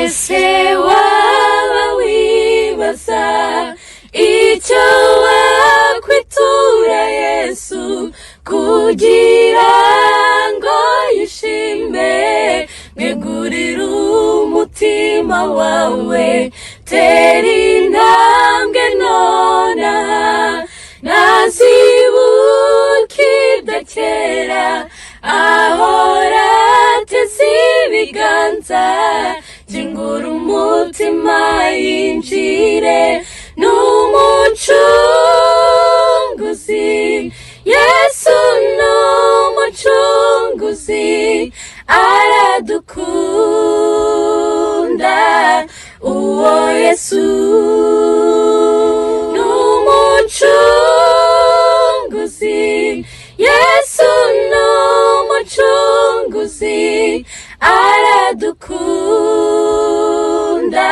ese waba wibaza icyo wakwitura Yesu kugira ngo yishime? Mwegurire umutima wawe, tera intambwe nonaha, ntazibuke idakera, ahora ateze ibiganza, kingura umutima yinjire. Numucunguzi Yesu, numucunguzi, aradukunda uwo Yesu. Numucunguzi Yesu, numucunguzi, aradukunda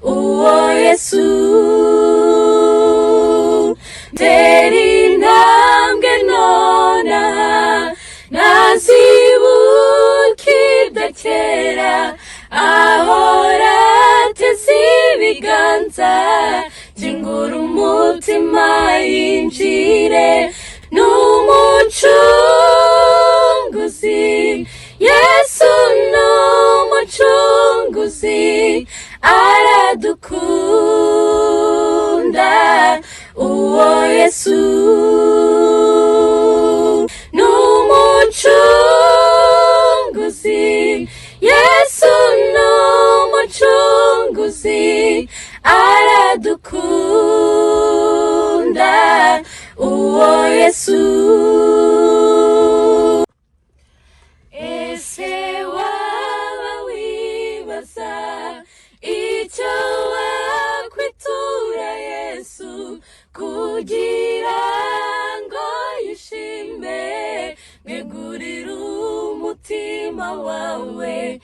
uwo Yesu. Tera intambwe nonaha, ntazibuke idakera, ahora ateze ibiganza, kingura umutima yinjire. Numucunguzi Yesu, numucunguzi, aradukunda uwo Yesu. Numucunguzi Yesu, numucunguzi, aradukunda uwo Yesu. Ese waba wibaza icyo wakwitura Yesu kugira ngo yishime? Mwegurire umutima wawe,